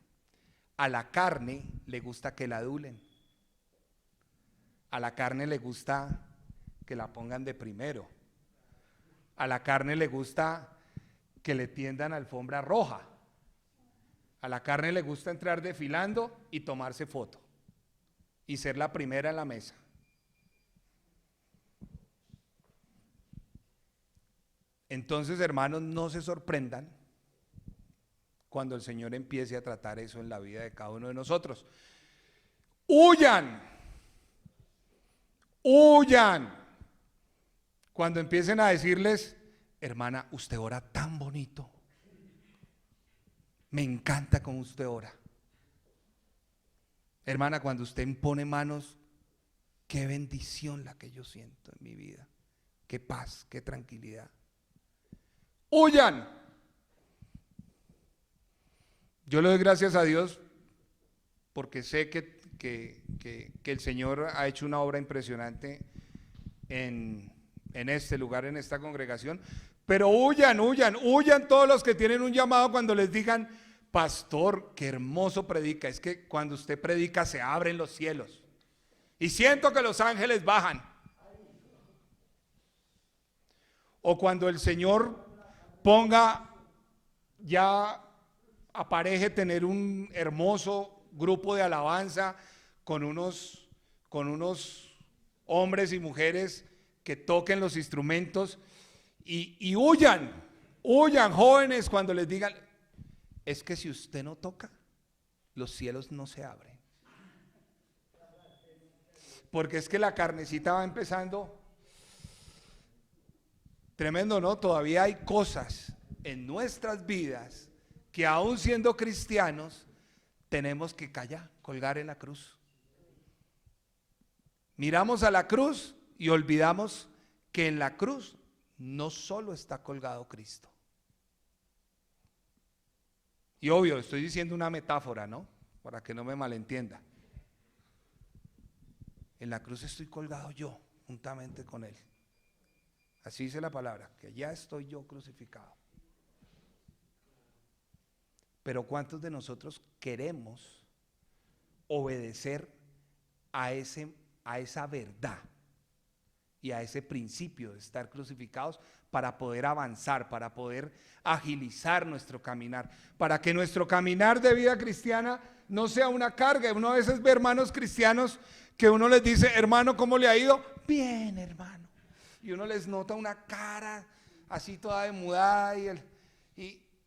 A la carne le gusta que la adulen. A la carne le gusta que la pongan de primero. A la carne le gusta que le tiendan alfombra roja. A la carne le gusta entrar desfilando y tomarse foto y ser la primera en la mesa. Entonces, hermanos, no se sorprendan cuando el Señor empiece a tratar eso en la vida de cada uno de nosotros. ¡Huyan! ¡Huyan! Cuando empiecen a decirles, hermana, usted ora tan bonito. Me encanta cómo usted ora. Hermana, cuando usted impone manos, qué bendición la que yo siento en mi vida. Qué paz, qué tranquilidad. ¡Huyan! Yo le doy gracias a Dios porque sé que el Señor ha hecho una obra impresionante en este lugar, en esta congregación. Pero huyan, huyan, huyan todos los que tienen un llamado cuando les digan, pastor, qué hermoso predica. Es que cuando usted predica se abren los cielos y siento que los ángeles bajan. O cuando el Señor ponga, ya apareje tener un hermoso grupo de alabanza con unos hombres y mujeres que toquen los instrumentos y huyan jóvenes cuando les digan, es que si usted no toca, los cielos no se abren. Porque es que la carnecita va empezando. Tremendo, ¿no? Todavía hay cosas en nuestras vidas que aún siendo cristianos tenemos que callar, colgar en la cruz. Miramos a la cruz y olvidamos que en la cruz no solo está colgado Cristo. Y obvio, estoy diciendo una metáfora, ¿no? Para que no me malentienda. En la cruz estoy colgado yo, juntamente con Él. Así dice la palabra, que ya estoy yo crucificado. Pero ¿cuántos de nosotros queremos obedecer a esa verdad y a ese principio de estar crucificados para poder avanzar, para poder agilizar nuestro caminar, para que nuestro caminar de vida cristiana no sea una carga? Uno a veces ve hermanos cristianos que uno les dice, hermano, ¿cómo le ha ido? Bien, hermano. Y uno les nota una cara así toda demudada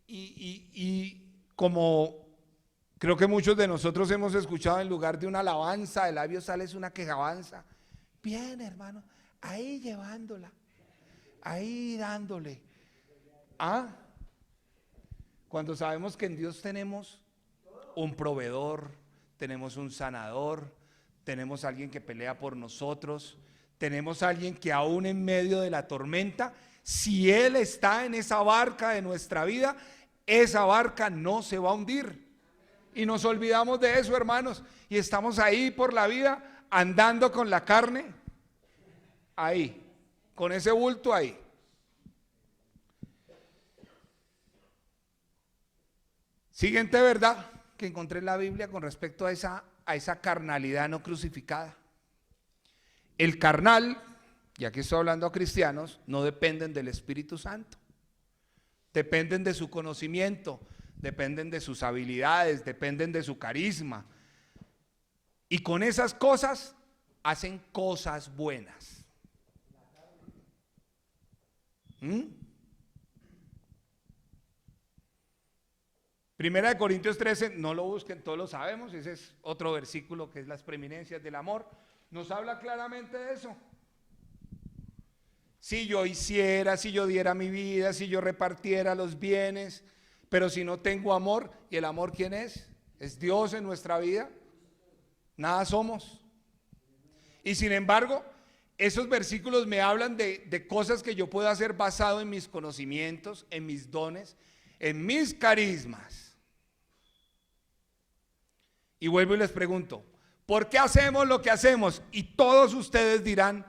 y como creo que muchos de nosotros hemos escuchado, en lugar de una alabanza de labios sale una quejabanza. Bien, hermano, ahí llevándola, ahí dándole. Cuando sabemos que en Dios tenemos un proveedor, tenemos un sanador, tenemos alguien que pelea por nosotros, tenemos alguien que aún en medio de la tormenta, si Él está en esa barca de nuestra vida, esa barca no se va a hundir. Y nos olvidamos de eso, hermanos, y estamos ahí por la vida andando con la carne ahí, con ese bulto ahí. Siguiente verdad que encontré en la Biblia con respecto a esa carnalidad no crucificada. El carnal, y aquí estoy hablando a cristianos, no dependen del Espíritu Santo. Dependen de su conocimiento, dependen de sus habilidades, dependen de su carisma. Y con esas cosas hacen cosas buenas. Primera de Corintios 13, no lo busquen, todos lo sabemos, ese es otro versículo que es las preeminencias del amor. Nos habla claramente de eso. Si yo hiciera, si yo diera mi vida, si yo repartiera los bienes, pero si no tengo amor, ¿y el amor quién es? ¿Es Dios en nuestra vida? Nada somos. Y sin embargo, esos versículos me hablan de cosas que yo puedo hacer basado en mis conocimientos, en mis dones, en mis carismas. Y vuelvo y les pregunto, ¿por qué hacemos lo que hacemos? Y todos ustedes dirán,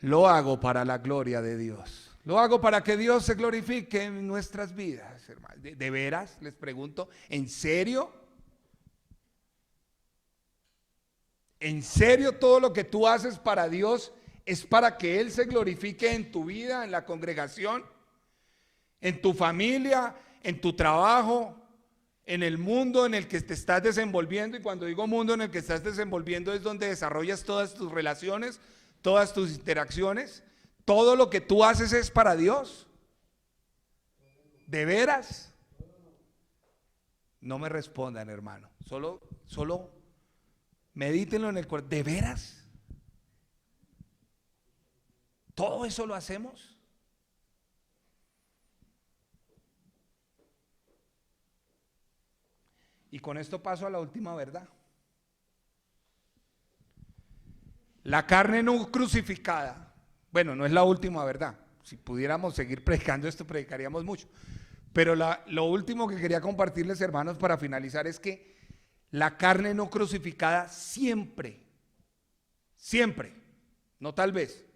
Lo hago para la gloria de Dios. Lo hago para que Dios se glorifique en nuestras vidas, hermano. ¿De veras? Les pregunto, ¿en serio? ¿En serio todo lo que tú haces para Dios es para que Él se glorifique en tu vida, en la congregación, en tu familia, en tu trabajo, en el mundo en el que te estás desenvolviendo? Y cuando digo mundo en el que estás desenvolviendo es donde desarrollas todas tus relaciones, todas tus interacciones. Todo lo que tú haces es para Dios. ¿De veras? No me respondan, hermano. Solo medítenlo en el corazón. ¿De veras? ¿Todo eso lo hacemos? Y con esto paso a la última verdad. La carne no crucificada, bueno, no es la última verdad. Si pudiéramos seguir predicando esto, predicaríamos mucho. Pero lo último que quería compartirles, hermanos, para finalizar, es que la carne no crucificada siempre, no tal vez,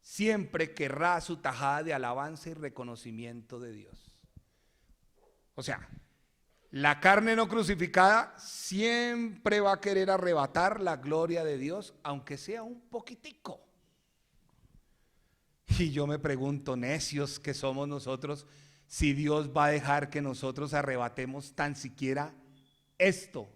siempre querrá su tajada de alabanza y reconocimiento de Dios. O sea, la carne no crucificada siempre va a querer arrebatar la gloria de Dios, aunque sea un poquitico. Y yo me pregunto, necios que somos nosotros, si Dios va a dejar que nosotros arrebatemos tan siquiera esto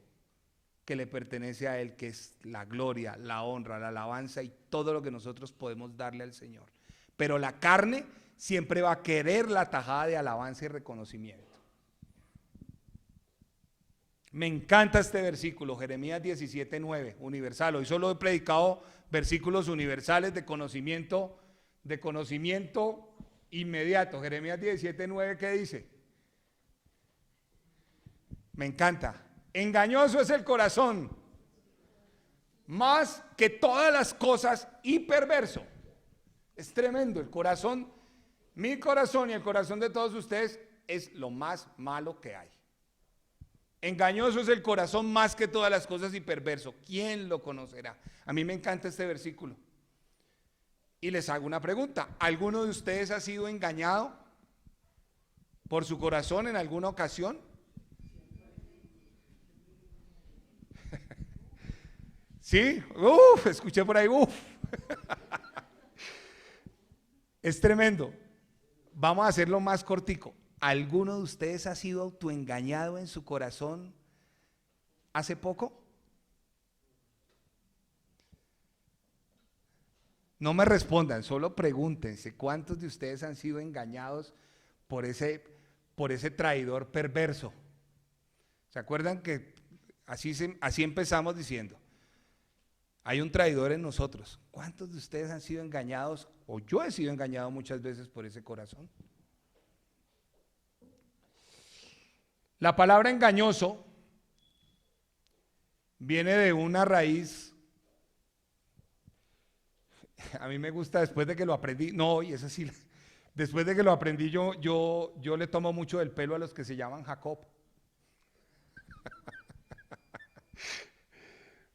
que le pertenece a Él, que es la gloria, la honra, la alabanza y todo lo que nosotros podemos darle al Señor. Pero la carne siempre va a querer la tajada de alabanza y reconocimiento. Me encanta este versículo, Jeremías 17:9, universal. Hoy solo he predicado versículos universales de conocimiento inmediato. Jeremías 17:9, ¿qué dice? Me encanta. Engañoso es el corazón, más que todas las cosas, y perverso. Es tremendo. El corazón, mi corazón y el corazón de todos ustedes es lo más malo que hay. Engañoso es el corazón más que todas las cosas y perverso. ¿Quién lo conocerá? A mí me encanta este versículo. Y les hago una pregunta. ¿Alguno de ustedes ha sido engañado por su corazón en alguna ocasión? ¿Sí? Escuché por ahí, Es tremendo. Vamos a hacerlo más cortico. ¿Alguno de ustedes ha sido autoengañado en su corazón hace poco? No me respondan, solo pregúntense cuántos de ustedes han sido engañados por ese traidor perverso. ¿Se acuerdan que así empezamos diciendo? Hay un traidor en nosotros. ¿Cuántos de ustedes han sido engañados, o yo he sido engañado muchas veces por ese corazón? La palabra engañoso viene de una raíz. A mí me gusta, después de que lo aprendí, no, y eso sí, después de que lo aprendí yo le tomo mucho del pelo a los que se llaman Jacob.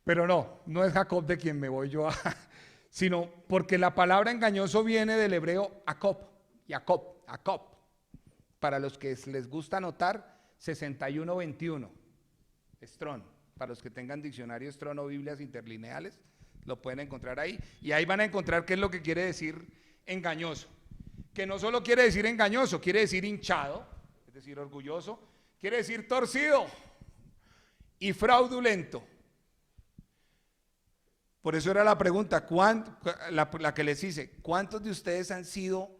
Pero no es Jacob de quien me voy yo sino porque la palabra engañoso viene del hebreo Jacob. Para los que les gusta anotar, 61:21, Strong. Para los que tengan diccionario Strong o Biblias interlineales, lo pueden encontrar ahí. Y ahí van a encontrar qué es lo que quiere decir engañoso. Que no solo quiere decir engañoso, quiere decir hinchado, es decir, orgulloso, quiere decir torcido y fraudulento. Por eso era la pregunta, la que les hice, ¿cuántos de ustedes han sido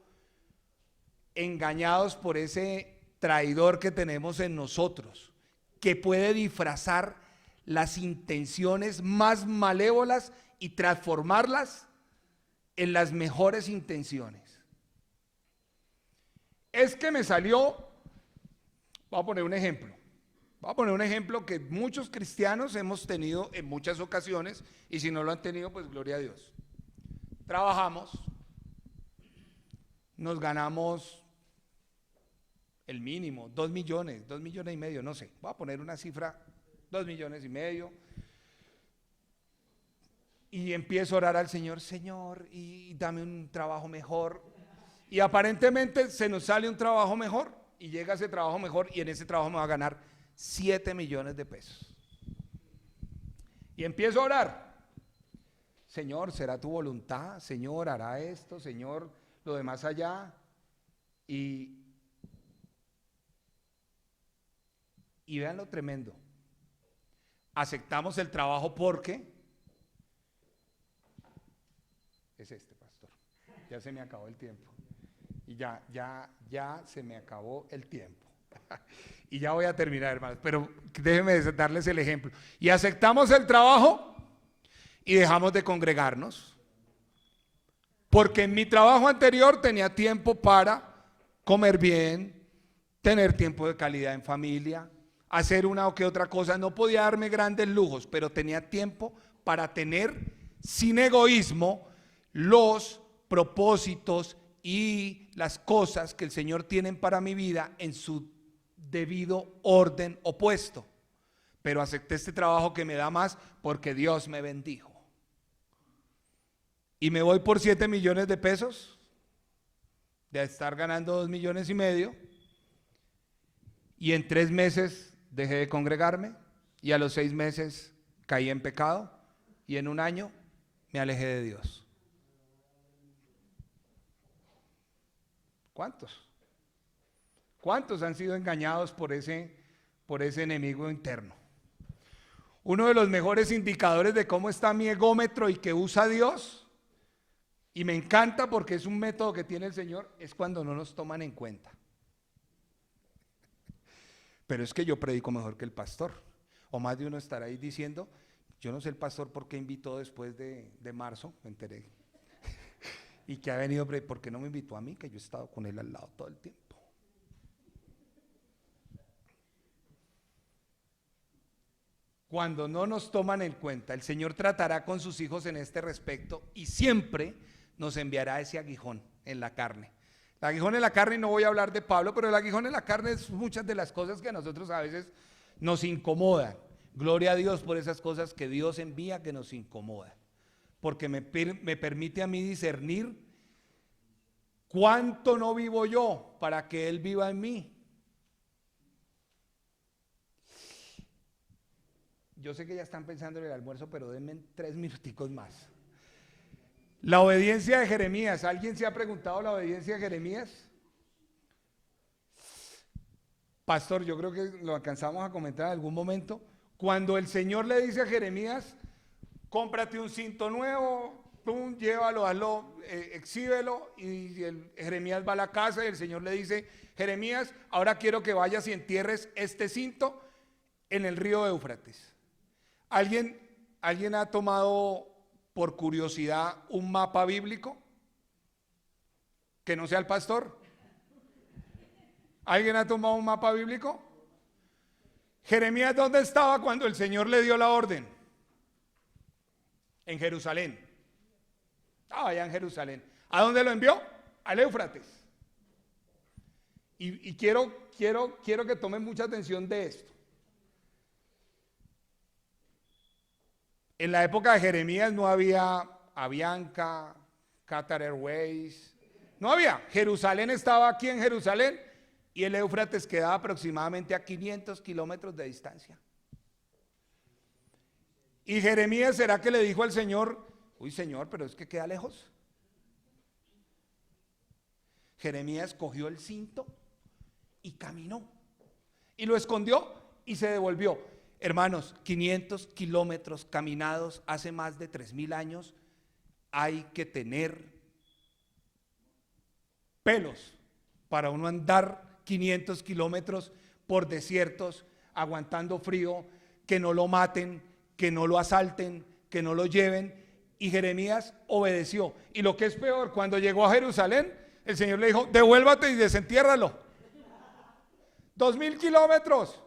engañados por ese traidor que tenemos en nosotros, que puede disfrazar las intenciones más malévolas y transformarlas en las mejores intenciones? Es que me salió, voy a poner un ejemplo que muchos cristianos hemos tenido en muchas ocasiones, y si no lo han tenido, pues gloria a Dios. Trabajamos, nos ganamos el mínimo, 2 millones y medio, no sé, voy a poner una cifra, 2,5 millones. Y empiezo a orar al Señor, Señor, y dame un trabajo mejor. Y aparentemente se nos sale un trabajo mejor y llega ese trabajo mejor y en ese trabajo me va a ganar 7 millones de pesos. Y empiezo a orar. Señor, ¿será tu voluntad? Señor, ¿hará esto? Señor, lo demás allá. Y vean lo tremendo. Aceptamos el trabajo porque es este, pastor. Ya se me acabó el tiempo. Y ya se me acabó el tiempo. Y ya voy a terminar, hermanos. Pero déjenme darles el ejemplo. Y aceptamos el trabajo y dejamos de congregarnos. Porque en mi trabajo anterior tenía tiempo para comer bien, tener tiempo de calidad en familia, hacer una o que otra cosa. No podía darme grandes lujos, pero tenía tiempo para tener sin egoísmo los propósitos y las cosas que el Señor tiene para mi vida en su debido orden opuesto. Pero acepté este trabajo que me da más porque Dios me bendijo. Y me voy por 7 millones de pesos de estar ganando 2 millones y medio. Y en 3 meses dejé de congregarme y a los 6 meses caí en pecado y en un año me alejé de Dios. ¿Cuántos? ¿Cuántos han sido engañados por ese enemigo interno? Uno de los mejores indicadores de cómo está mi egómetro y que usa Dios, y me encanta porque es un método que tiene el Señor, es cuando no nos toman en cuenta. Pero es que yo predico mejor que el pastor. O más de uno estará ahí diciendo, yo no sé el pastor por qué invitó después de marzo, me enteré. Y que ha venido, ¿por qué no me invitó a mí? Que yo he estado con él al lado todo el tiempo. Cuando no nos toman en cuenta, el Señor tratará con sus hijos en este respecto y siempre nos enviará ese aguijón en la carne. El aguijón en la carne, y no voy a hablar de Pablo, pero el aguijón en la carne es muchas de las cosas que a nosotros a veces nos incomodan. Gloria a Dios por esas cosas que Dios envía que nos incomodan. Porque me permite a mí discernir cuánto no vivo yo para que Él viva en mí. Yo sé que ya están pensando en el almuerzo, pero denme 3 minuticos más. La obediencia de Jeremías. ¿Alguien se ha preguntado la obediencia de Jeremías? Pastor, yo creo que lo alcanzamos a comentar en algún momento. Cuando el Señor le dice a Jeremías, cómprate un cinto nuevo, pum, llévalo, hazlo, exhíbelo, y Jeremías va a la casa y el Señor le dice, Jeremías, ahora quiero que vayas y entierres este cinto en el río Éufrates. ¿Alguien ha tomado por curiosidad un mapa bíblico? Que no sea el pastor. ¿Alguien ha tomado un mapa bíblico? Jeremías, ¿dónde estaba cuando el Señor le dio la orden? En Jerusalén. Estaba allá en Jerusalén. ¿A dónde lo envió? Al Éufrates. Y quiero que tomen mucha atención de esto. En la época de Jeremías no había Avianca, Qatar Airways, no había. Jerusalén estaba aquí en Jerusalén y el Éufrates quedaba aproximadamente a 500 kilómetros de distancia. Y Jeremías, ¿será que le dijo al Señor, uy Señor, pero es que queda lejos? Jeremías cogió el cinto y caminó y lo escondió y se devolvió. Hermanos, 500 kilómetros caminados hace más de 3.000 años, hay que tener pelos para uno andar 500 kilómetros por desiertos, aguantando frío, que no lo maten, que no lo asalten, que no lo lleven. Y Jeremías obedeció. Y lo que es peor, cuando llegó a Jerusalén, el Señor le dijo, devuélvate y desentiérralo. 2.000 kilómetros.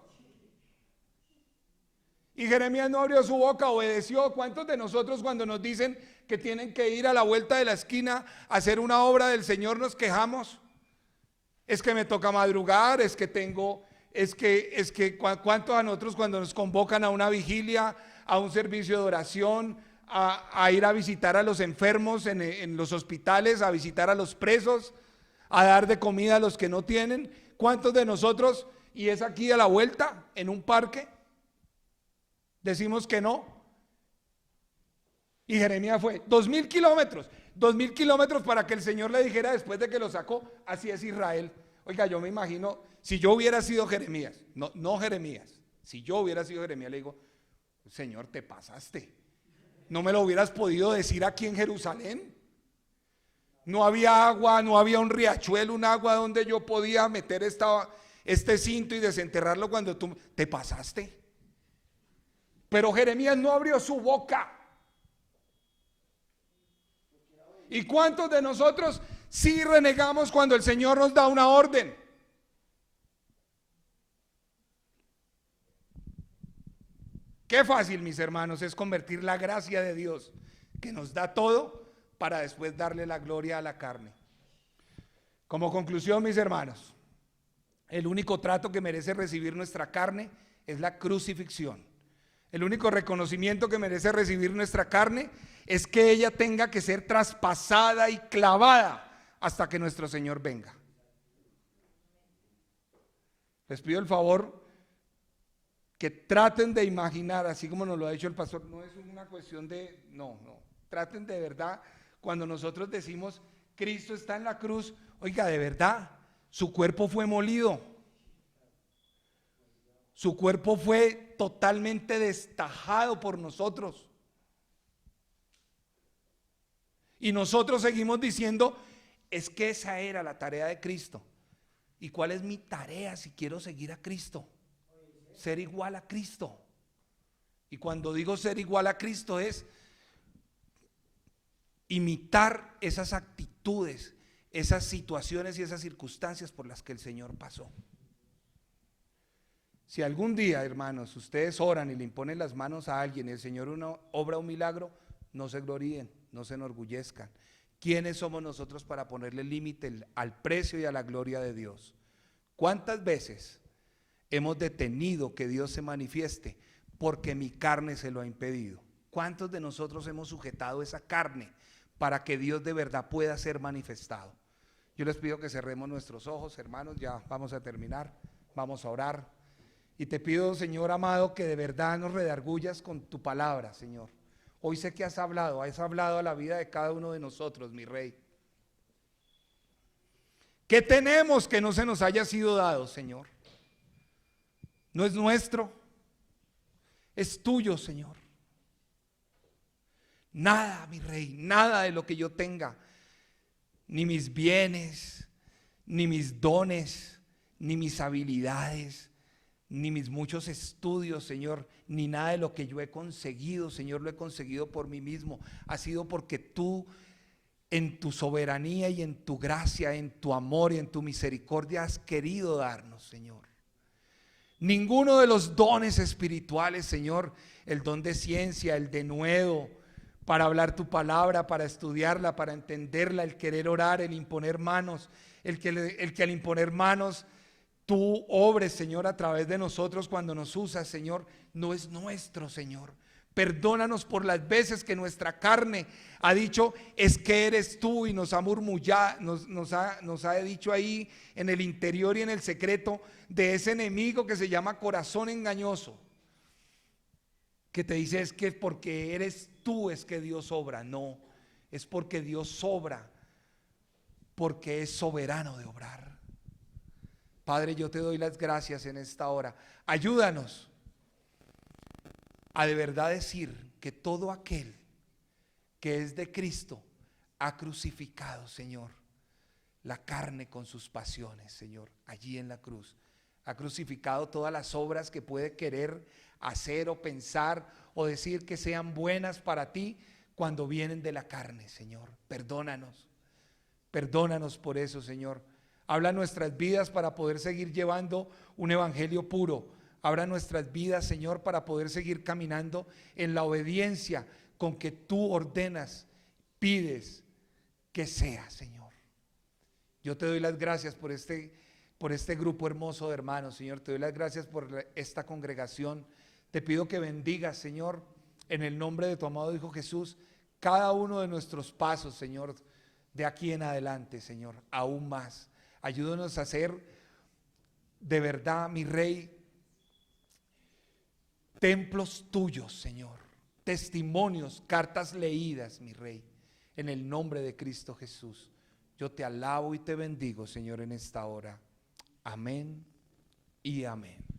Y Jeremías no abrió su boca, obedeció. ¿Cuántos de nosotros cuando nos dicen que tienen que ir a la vuelta de la esquina a hacer una obra del Señor nos quejamos? Es que me toca madrugar, ¿cuántos a nosotros cuando nos convocan a una vigilia, a un servicio de oración, a ir a visitar a los enfermos en los hospitales, a visitar a los presos, a dar de comida a los que no tienen? ¿Cuántos de nosotros, y es aquí a la vuelta, en un parque, decimos que no? Y Jeremías fue 2000 kilómetros, 2000 kilómetros para que el Señor le dijera después de que lo sacó: así es Israel. Oiga, yo me imagino, si yo hubiera sido Jeremías, no Jeremías, si yo hubiera sido Jeremías, le digo: Señor, te pasaste. ¿No me lo hubieras podido decir aquí en Jerusalén? No había agua, no había un riachuelo, un agua donde yo podía meter este cinto y desenterrarlo cuando tú te pasaste. Pero Jeremías no abrió su boca. ¿Y cuántos de nosotros sí renegamos cuando el Señor nos da una orden? Qué fácil, mis hermanos, es convertir la gracia de Dios, que nos da todo, para después darle la gloria a la carne. Como conclusión, mis hermanos, el único trato que merece recibir nuestra carne es la crucifixión. El único reconocimiento que merece recibir nuestra carne es que ella tenga que ser traspasada y clavada hasta que nuestro Señor venga. Les pido el favor que traten de imaginar, así como nos lo ha dicho el pastor. No es una cuestión de, no, traten de verdad, cuando nosotros decimos Cristo está en la cruz, oiga, de verdad, su cuerpo fue molido, su cuerpo fue totalmente destajado por nosotros, y nosotros seguimos diciendo: es que esa era la tarea de Cristo. ¿Y cuál es mi tarea si quiero seguir a Cristo? Ser igual a Cristo. Y cuando digo ser igual a Cristo, es imitar esas actitudes, esas situaciones y esas circunstancias por las que el Señor pasó. Si algún día, hermanos, ustedes oran y le imponen las manos a alguien y el Señor obra un milagro, no se gloríen, no se enorgullezcan. ¿Quiénes somos nosotros para ponerle límite al precio y a la gloria de Dios? ¿Cuántas veces hemos detenido que Dios se manifieste porque mi carne se lo ha impedido? ¿Cuántos de nosotros hemos sujetado esa carne para que Dios de verdad pueda ser manifestado? Yo les pido que cerremos nuestros ojos, hermanos, ya vamos a terminar, vamos a orar. Y te pido, Señor amado, que de verdad nos redargullas con tu palabra, Señor. Hoy sé que has hablado a la vida de cada uno de nosotros, mi Rey. ¿Qué tenemos que no se nos haya sido dado, Señor? No es nuestro, es tuyo, Señor. Nada, mi Rey, nada de lo que yo tenga, ni mis bienes, ni mis dones, ni mis habilidades, ni mis muchos estudios, Señor, ni nada de lo que yo he conseguido, Señor, lo he conseguido por mí mismo. Ha sido porque tú, en tu soberanía y en tu gracia, en tu amor y en tu misericordia, has querido darnos, Señor. Ninguno de los dones espirituales, Señor, el don de ciencia, el denuedo, para hablar tu palabra, para estudiarla, para entenderla, el querer orar, el imponer manos, el que al imponer manos tú obres, Señor, a través de nosotros cuando nos usas, Señor, no es nuestro, Señor. Perdónanos por las veces que nuestra carne ha dicho: es que eres tú, y nos ha murmullado, nos ha dicho ahí en el interior y en el secreto de ese enemigo que se llama corazón engañoso, que te dice: es que porque eres tú es que Dios obra. No, es porque Dios obra, porque es soberano de obrar. Padre, yo te doy las gracias en esta hora. Ayúdanos a de verdad decir que todo aquel que es de Cristo ha crucificado, Señor, la carne con sus pasiones, Señor, allí en la cruz. Ha crucificado todas las obras que puede querer hacer o pensar o decir que sean buenas para ti cuando vienen de la carne, Señor. Perdónanos por eso, Señor. Habla nuestras vidas para poder seguir llevando un evangelio puro. Abra nuestras vidas, Señor, para poder seguir caminando en la obediencia con que tú ordenas, pides que sea, Señor. Yo te doy las gracias por este grupo hermoso de hermanos, Señor. Te doy las gracias por esta congregación. Te pido que bendigas, Señor, en el nombre de tu amado Hijo Jesús, cada uno de nuestros pasos, Señor, de aquí en adelante, Señor, aún más. Ayúdanos a ser de verdad, mi Rey, templos tuyos, Señor, testimonios, cartas leídas, mi Rey, en el nombre de Cristo Jesús. Yo te alabo y te bendigo, Señor, en esta hora. Amén y amén.